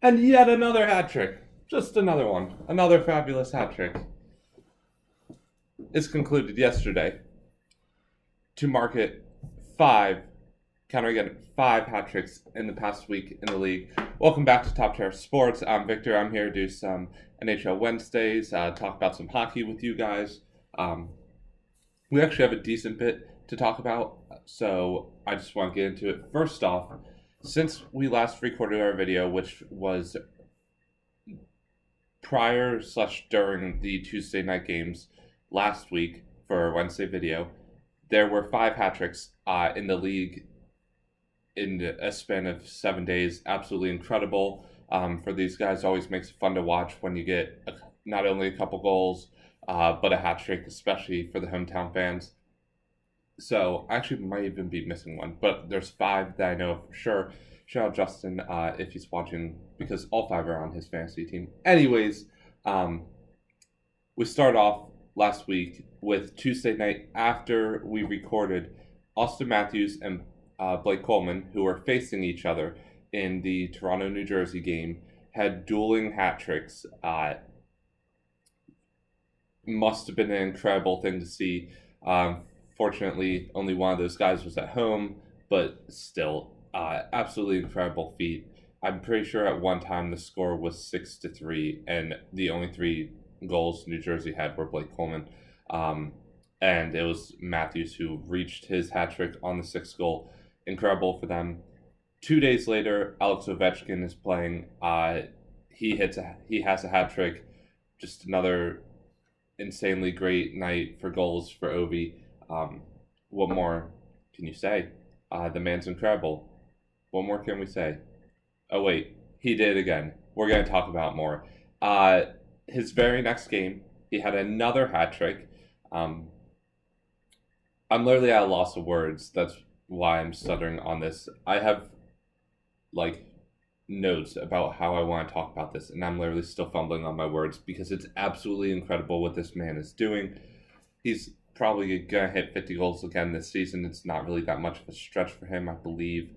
And yet another hat trick. Just another one. Another fabulous hat trick is concluded yesterday to mark it five, counting again, five hat tricks in the past week in the league. Welcome back to Top Tier Sports. I'm Victor. I'm here to do some NHL Wednesdays, talk about some hockey with you guys. We actually have a decent bit to talk about, so I just want to get into it. First off, since we last recorded our video, which was prior/during the Tuesday night games last week for our Wednesday video, there were five hat tricks in the league in a span of 7 days. Absolutely incredible. For these guys, always makes it fun to watch when you get not only a couple goals, but a hat trick, especially for the hometown fans. So I actually might even be missing one, but there's five that I know for sure. Shout out Justin if he's watching, because all five are on his fantasy team. Anyways, we start off last week with Tuesday night after we recorded. Austin Matthews and Blake Coleman, who were facing each other in the Toronto, New Jersey game, had dueling hat tricks. Must have been an incredible thing to see. Fortunately, only one of those guys was at home, but still, absolutely incredible feat. I'm pretty sure at one time the score was 6-3, and the only three goals New Jersey had were Blake Coleman. And it was Matthews who reached his hat trick on the sixth goal. Incredible for them. 2 days later, Alex Ovechkin is playing. He has a hat trick. Just another insanely great night for goals for Ovi. What more can you say? The man's incredible. What more can we say? Oh wait, he did it again. We're gonna talk about more. His very next game, he had another hat trick. I'm literally at a loss of words. That's why I'm stuttering on this. I have notes about how I want to talk about this, and I'm literally still fumbling on my words because it's absolutely incredible what this man is doing. He's probably gonna hit 50 goals again this season. It's not really that much of a stretch for him, I believe.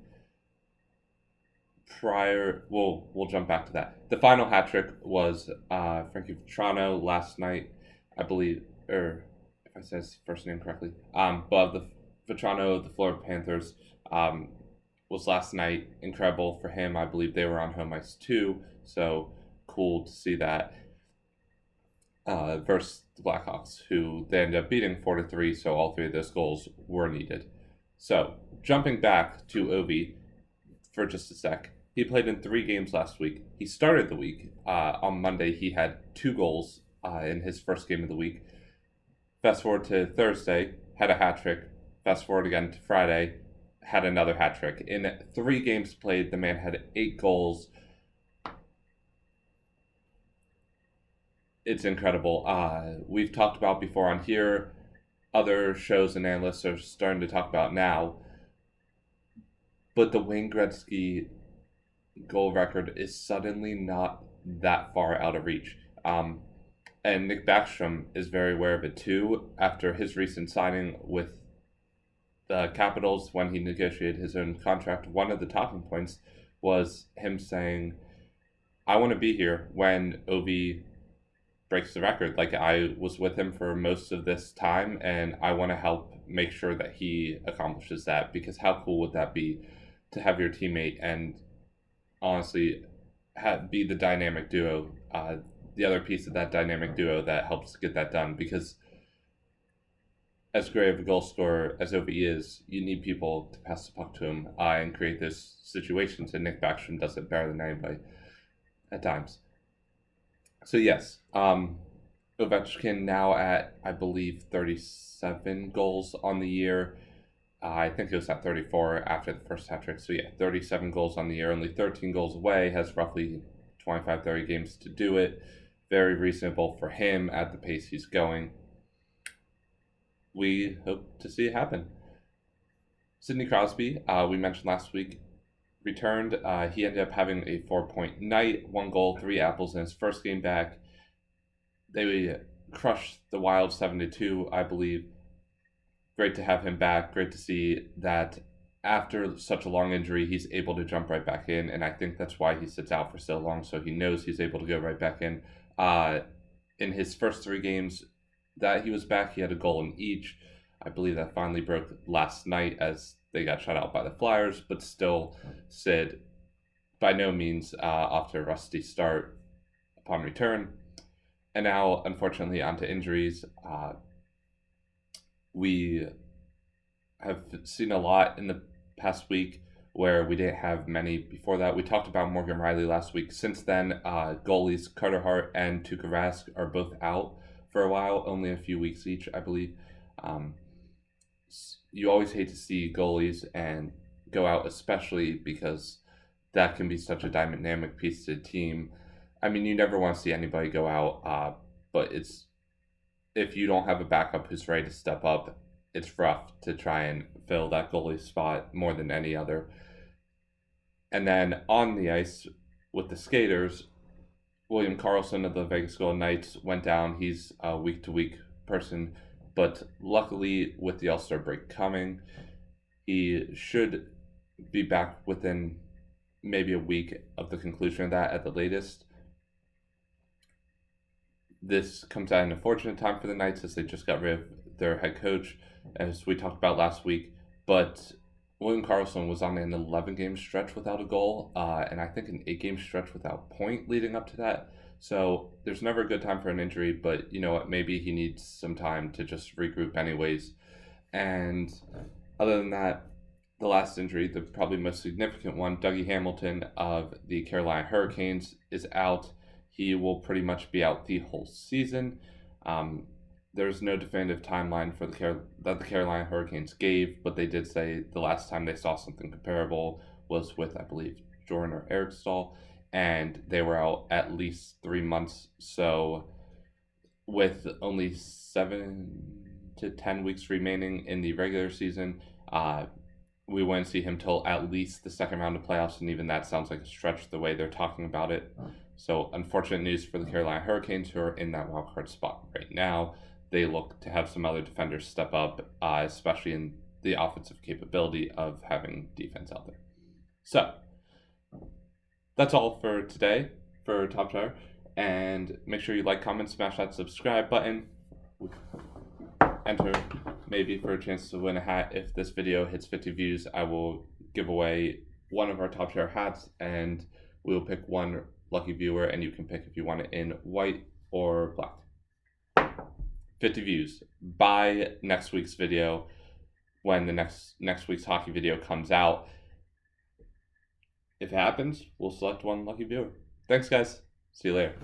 We'll jump back to that. The final hat trick was Frankie Vetrano last night, I believe, or if I said his first name correctly. But the Vetrano of the Florida Panthers was last night. Incredible for him. I believe they were on home ice too, so cool to see that. Versus the Blackhawks, who they ended up beating 4-3, so all three of those goals were needed. So jumping back to Ovi for just a sec. He played in 3 games last week. He started the week. On Monday, he had 2 goals in his first game of the week. Fast forward to Thursday, had a hat trick. Fast forward again to Friday, had another hat trick. In 3 games played, the man had 8 goals. It's incredible. We've talked about before on here. Other shows and analysts are starting to talk about now. But the Wayne Gretzky goal record is suddenly not that far out of reach. And Nick Backstrom is very aware of it too. After his recent signing with the Capitals, when he negotiated his own contract, one of the talking points was him saying, I want to be here when Ovi breaks the record. Like, I was with him for most of this time, and I want to help make sure that he accomplishes that, because how cool would that be to have your teammate and honestly be the dynamic duo, the other piece of that dynamic duo that helps get that done. Because as great of a goal scorer as Ovi is, you need people to pass the puck to him and create those situations, and Nick Backstrom does it better than anybody at times. So yes, Ovechkin now at, I believe, 37 goals on the year. I think it was at 34 after the first hat trick. So yeah, 37 goals on the year, only 13 goals away, has roughly 25, 30 games to do it. Very reasonable for him at the pace he's going. We hope to see it happen. Sidney Crosby, we mentioned last week, returned. He ended up having a 4-point night, 1 goal, 3 apples in his first game back. They crushed the Wild 7-2, I believe. Great to have him back. Great to see that after such a long injury, he's able to jump right back in, and I think that's why he sits out for so long, so he knows he's able to go right back in. In his first 3 games that he was back, he had a goal in each. I believe that finally broke last night as they got shut out by the Flyers, but still, Sid, by no means off to a rusty start upon return. And now, unfortunately, onto injuries. We have seen a lot in the past week where we didn't have many before that. We talked about Morgan Riley last week. Since then, goalies Carter Hart and Tuukka Rask are both out for a while, only a few weeks each, I believe. You always hate to see goalies and go out, especially because that can be such a dynamic piece to the team. I mean, you never want to see anybody go out, but it's if you don't have a backup who's ready to step up, it's rough to try and fill that goalie spot more than any other. And then on the ice with the skaters, William Karlsson of the Vegas Golden Knights went down. He's a week-to-week person, but luckily with the All-Star break coming, he should be back within maybe a week of the conclusion of that at the latest. This comes at an unfortunate time for the Knights as they just got rid of their head coach, as we talked about last week. But William Karlsson was on an 11-game stretch without a goal, and I think an 8-game stretch without a point leading up to that. So there's never a good time for an injury, but you know what? Maybe he needs some time to just regroup anyways. And other than that, the last injury, the probably most significant one, Dougie Hamilton of the Carolina Hurricanes is out. He will pretty much be out the whole season. There's no definitive timeline for that the Carolina Hurricanes gave, but they did say the last time they saw something comparable was with, I believe, Jordan or Eric Stahl, and they were out at least 3 months. So with only 7 to 10 weeks remaining in the regular season, we won't see him till at least the second round of playoffs, and even that sounds like a stretch the way they're talking about it. So unfortunate news for the Carolina Hurricanes, who are in that wildcard spot right now. They look to have some other defenders step up, especially in the offensive capability of having defense out there. So that's all for today for Top Tier. And make sure you like, comment, smash that subscribe button. Enter maybe for a chance to win a hat. If this video hits 50 views, I will give away one of our Top Tier hats, and we will pick one lucky viewer, and you can pick if you want it in white or black. 50 views by next week's video, when the next week's hockey video comes out. If it happens, we'll select one lucky viewer. Thanks, guys. See you later.